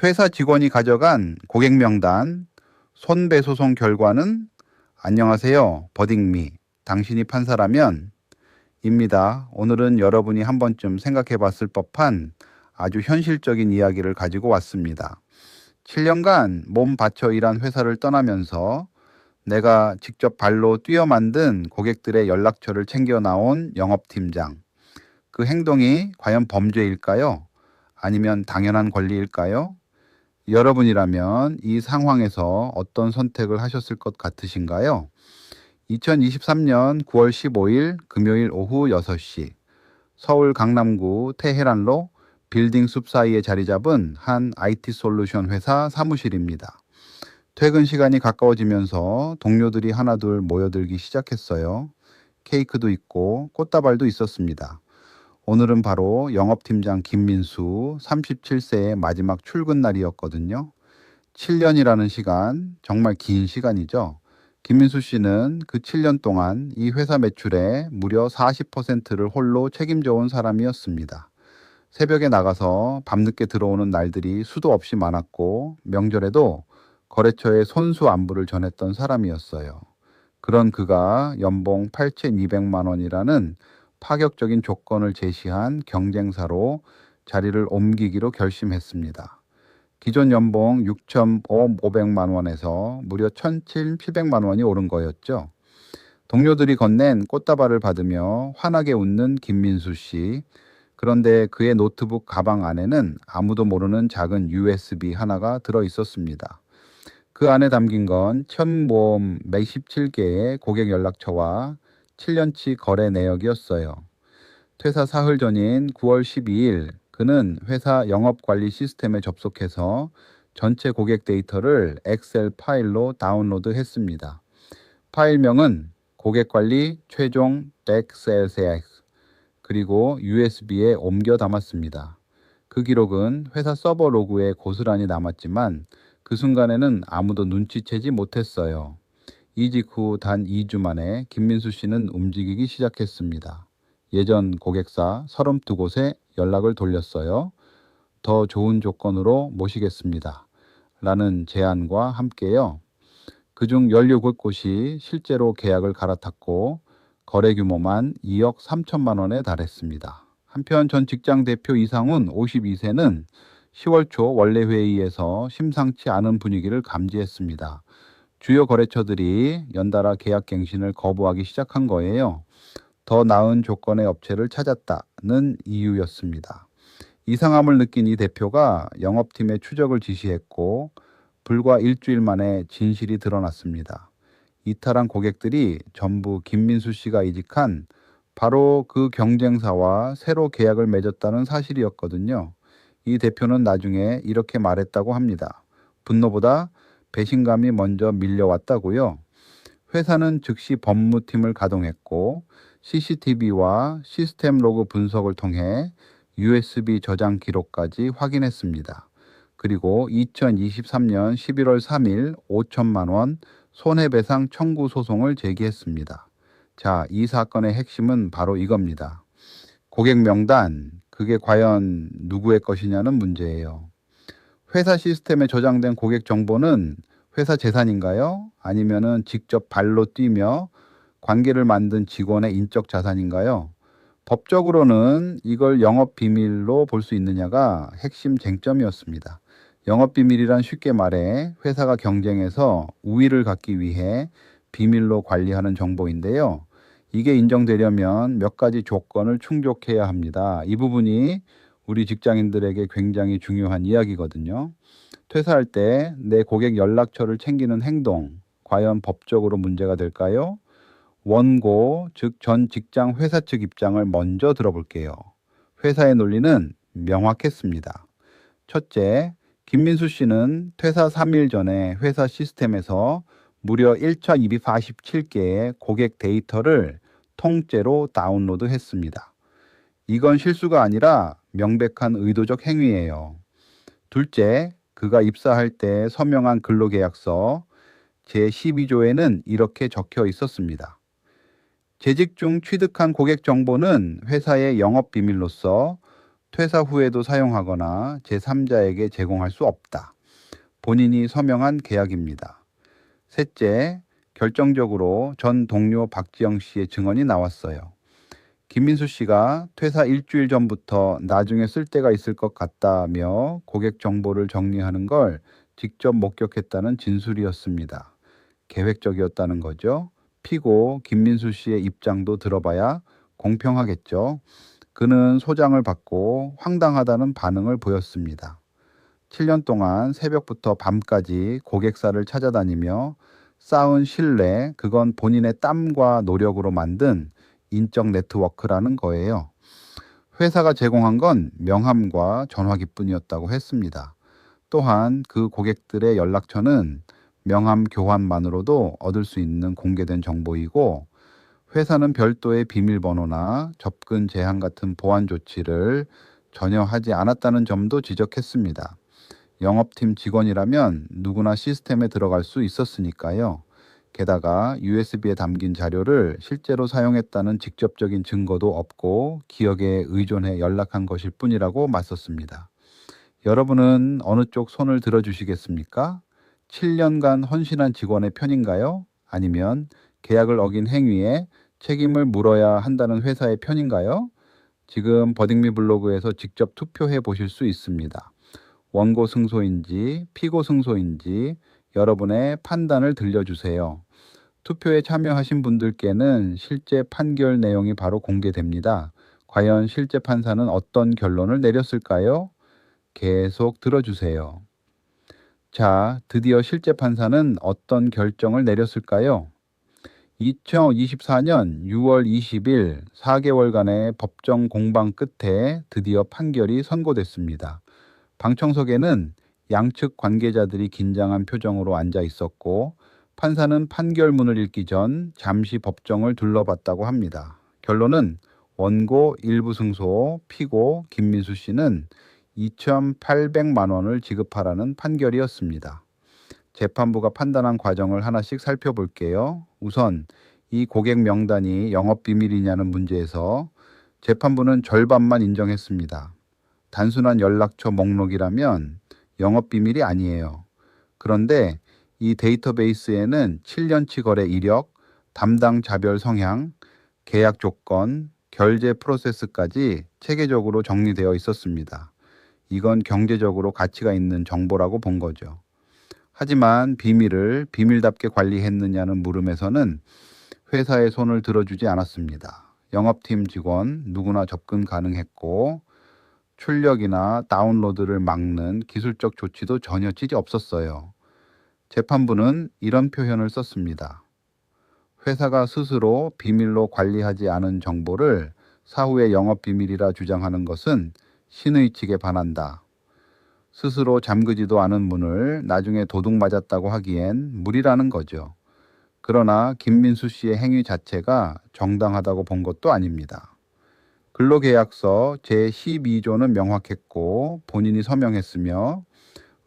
퇴사 직원이 가져간 고객 명단, 손배소송 결과는 안녕하세요. 버딩미. 당신이 판사라면 입니다. 오늘은 여러분이 한 번쯤 생각해 봤을 법한 아주 현실적인 이야기를 가지고 왔습니다. 7년간 몸 바쳐 일한 회사를 떠나면서 내가 직접 발로 뛰어 만든 고객들의 연락처를 챙겨 나온 영업팀장. 그 행동이 과연 범죄일까요? 아니면 당연한 권리일까요? 여러분이라면 이 상황에서 어떤 선택을 하셨을 것 같으신가요? 2023년 9월 15일 금요일 오후 6시 서울 강남구 테헤란로 빌딩 숲 사이에 자리 잡은 한 IT 솔루션 회사 사무실입니다. 퇴근 시간이 가까워지면서 동료들이 하나둘 모여들기 시작했어요. 케이크도 있고 꽃다발도 있었습니다. 오늘은 바로 영업팀장 김민수 37세의 마지막 출근 날이었거든요. 7년이라는 시간, 정말 긴 시간이죠. 김민수 씨는 그 7년 동안 이 회사 매출의 무려 40%를 홀로 책임져 온 사람이었습니다. 새벽에 나가서 밤늦게 들어오는 날들이 수도 없이 많았고 명절에도 거래처에 손수 안부를 전했던 사람이었어요. 그런 그가 연봉 8,200만 원이라는 파격적인 조건을 제시한 경쟁사로 자리를 옮기기로 결심했습니다. 기존 연봉 6,500만 원에서 무려 1,700만 원이 오른 거였죠. 동료들이 건넨 꽃다발을 받으며 환하게 웃는 김민수 씨. 그런데 그의 노트북 가방 안에는 아무도 모르는 작은 USB 하나가 들어 있었습니다. 그 안에 담긴 건 천모음 117개의 고객 연락처와 7년치 거래 내역이었어요. 퇴사 사흘 전인 9월 12일 그는 회사 영업관리 시스템에 접속해서 전체 고객 데이터를 엑셀 파일로 다운로드했습니다. 파일명은 고객관리 최종 덱셀세엑스 그리고 USB에 옮겨 담았습니다. 그 기록은 회사 서버 로그에 고스란히 남았지만 그 순간에는 아무도 눈치채지 못했어요. 이직 후 단 2주 만에 김민수 씨는 움직이기 시작했습니다. 예전 고객사 32곳에 연락을 돌렸어요. 더 좋은 조건으로 모시겠습니다. 라는 제안과 함께요. 그중 17곳이 실제로 계약을 갈아탔고 거래 규모만 2억 3천만 원에 달했습니다. 한편 전 직장 대표 이상훈 52세는 10월 초 원래 회의에서 심상치 않은 분위기를 감지했습니다. 주요 거래처들이 연달아 계약 갱신을 거부하기 시작한 거예요. 더 나은 조건의 업체를 찾았다는 이유였습니다. 이상함을 느낀 이 대표가 영업팀에 추적을 지시했고 불과 일주일 만에 진실이 드러났습니다. 이탈한 고객들이 전부 김민수 씨가 이직한 바로 그 경쟁사와 새로 계약을 맺었다는 사실이었거든요. 이 대표는 나중에 이렇게 말했다고 합니다. 분노보다 배신감이 먼저 밀려왔다고요. 회사는 즉시 법무팀을 가동했고 CCTV와 시스템 로그 분석을 통해 USB 저장 기록까지 확인했습니다. 그리고 2023년 11월 3일 5천만 원 손해배상 청구 소송을 제기했습니다. 자, 이 사건의 핵심은 바로 이겁니다. 고객 명단, 그게 과연 누구의 것이냐는 문제예요. 회사 시스템에 저장된 고객 정보는 회사 재산인가요? 아니면은 직접 발로 뛰며 관계를 만든 직원의 인적 자산인가요? 법적으로는 이걸 영업 비밀로 볼 수 있느냐가 핵심 쟁점이었습니다. 영업 비밀이란 쉽게 말해 회사가 경쟁에서 우위를 갖기 위해 비밀로 관리하는 정보인데요. 이게 인정되려면 몇 가지 조건을 충족해야 합니다. 이 부분이 우리 직장인들에게 굉장히 중요한 이야기거든요. 퇴사할 때 내 고객 연락처를 챙기는 행동, 과연 법적으로 문제가 될까요? 원고, 즉 전 직장 회사 측 입장을 먼저 들어볼게요. 회사의 논리는 명확했습니다. 첫째, 김민수 씨는 퇴사 3일 전에 회사 시스템에서 무려 1,247개의 고객 데이터를 통째로 다운로드했습니다. 이건 실수가 아니라 명백한 의도적 행위예요. 둘째, 그가 입사할 때 서명한 근로계약서 제12조에는 이렇게 적혀 있었습니다. 재직 중 취득한 고객 정보는 회사의 영업 비밀로서 퇴사 후에도 사용하거나 제3자에게 제공할 수 없다. 본인이 서명한 계약입니다. 셋째, 결정적으로 전 동료 박지영 씨의 증언이 나왔어요. 김민수 씨가 퇴사 일주일 전부터 나중에 쓸 데가 있을 것 같다며 고객 정보를 정리하는 걸 직접 목격했다는 진술이었습니다. 계획적이었다는 거죠. 피고 김민수 씨의 입장도 들어봐야 공평하겠죠. 그는 소장을 받고 황당하다는 반응을 보였습니다. 7년 동안 새벽부터 밤까지 고객사를 찾아다니며 쌓은 신뢰, 그건 본인의 땀과 노력으로 만든 인적 네트워크라는 거예요. 회사가 제공한 건 명함과 전화기뿐이었다고 했습니다. 또한 그 고객들의 연락처는 명함 교환만으로도 얻을 수 있는 공개된 정보이고, 회사는 별도의 비밀번호나 접근 제한 같은 보안 조치를 전혀 하지 않았다는 점도 지적했습니다. 영업팀 직원이라면 누구나 시스템에 들어갈 수 있었으니까요. 게다가 USB에 담긴 자료를 실제로 사용했다는 직접적인 증거도 없고 기억에 의존해 연락한 것일 뿐이라고 맞섰습니다. 여러분은 어느 쪽 손을 들어주시겠습니까? 7년간 헌신한 직원의 편인가요? 아니면 계약을 어긴 행위에 책임을 물어야 한다는 회사의 편인가요? 지금 버딩미 블로그에서 직접 투표해 보실 수 있습니다. 원고 승소인지 피고 승소인지 여러분의 판단을 들려주세요. 투표에 참여하신 분들께는 실제 판결 내용이 바로 공개됩니다. 과연 실제 판사는 어떤 결론을 내렸을까요? 계속 들어주세요. 자, 드디어 실제 판사는 어떤 결정을 내렸을까요? 2024년 6월 20일 4개월간의 법정 공방 끝에 드디어 판결이 선고됐습니다. 방청석에는 양측 관계자들이 긴장한 표정으로 앉아 있었고, 판사는 판결문을 읽기 전 잠시 법정을 둘러봤다고 합니다. 결론은 원고 일부 승소, 피고 김민수 씨는 2,800만 원을 지급하라는 판결이었습니다. 재판부가 판단한 과정을 하나씩 살펴볼게요. 우선 이 고객 명단이 영업비밀이냐는 문제에서 재판부는 절반만 인정했습니다. 단순한 연락처 목록이라면 영업비밀이 아니에요. 그런데 이 데이터베이스에는 7년치 거래 이력, 담당 자별 성향, 계약 조건, 결제 프로세스까지 체계적으로 정리되어 있었습니다. 이건 경제적으로 가치가 있는 정보라고 본 거죠. 하지만 비밀을 비밀답게 관리했느냐는 물음에서는 회사의 손을 들어주지 않았습니다. 영업팀 직원 누구나 접근 가능했고, 출력이나 다운로드를 막는 기술적 조치도 전혀 찌지 없었어요. 재판부는 이런 표현을 썼습니다. 회사가 스스로 비밀로 관리하지 않은 정보를 사후에 영업비밀이라 주장하는 것은 신의 측에 반한다. 스스로 잠그지도 않은 문을 나중에 도둑 맞았다고 하기엔 무리라는 거죠. 그러나 김민수 씨의 행위 자체가 정당하다고 본 것도 아닙니다. 근로계약서 제12조는 명확했고 본인이 서명했으며,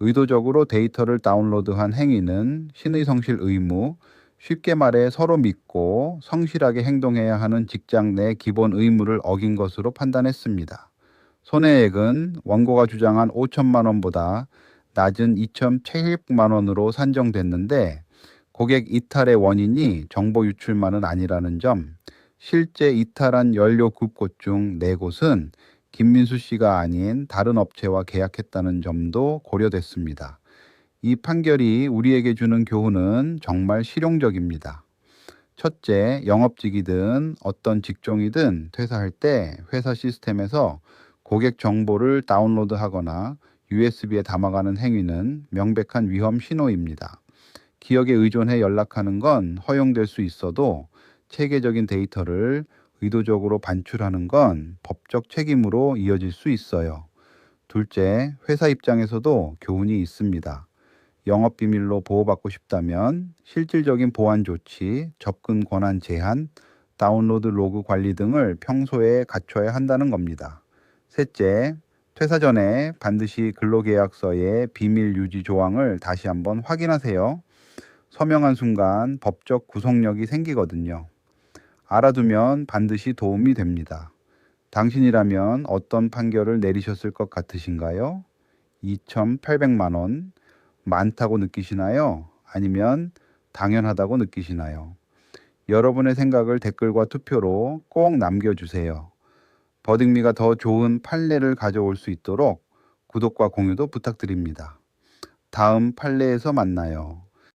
의도적으로 데이터를 다운로드한 행위는 신의성실 의무, 쉽게 말해 서로 믿고 성실하게 행동해야 하는 직장 내 기본 의무를 어긴 것으로 판단했습니다. 손해액은 원고가 주장한 5천만 원보다 낮은 2,700만 원으로 산정됐는데, 고객 이탈의 원인이 정보 유출만은 아니라는 점, 실제 이탈한 연료 9곳 중 4곳은 김민수 씨가 아닌 다른 업체와 계약했다는 점도 고려됐습니다. 이 판결이 우리에게 주는 교훈은 정말 실용적입니다. 첫째, 영업직이든 어떤 직종이든 퇴사할 때 회사 시스템에서 고객 정보를 다운로드하거나 USB에 담아가는 행위는 명백한 위험 신호입니다. 기억에 의존해 연락하는 건 허용될 수 있어도 체계적인 데이터를 의도적으로 반출하는 건 법적 책임으로 이어질 수 있어요. 둘째, 회사 입장에서도 교훈이 있습니다. 영업비밀로 보호받고 싶다면 실질적인 보안 조치, 접근 권한 제한, 다운로드 로그 관리 등을 평소에 갖춰야 한다는 겁니다. 셋째, 퇴사 전에 반드시 근로계약서의 비밀 유지 조항을 다시 한번 확인하세요. 서명한 순간 법적 구속력이 생기거든요. 알아두면 반드시 도움이 됩니다. 당신이라면 어떤 판결을 내리셨을 것 같으신가요? 2,800만 원, 많다고 느끼시나요? 아니면 당연하다고 느끼시나요? 여러분의 생각을 댓글과 투표로 꼭 남겨주세요. 버딩미가 더 좋은 판례를 가져올 수 있도록 구독과 공유도 부탁드립니다. 다음 판례에서 만나요.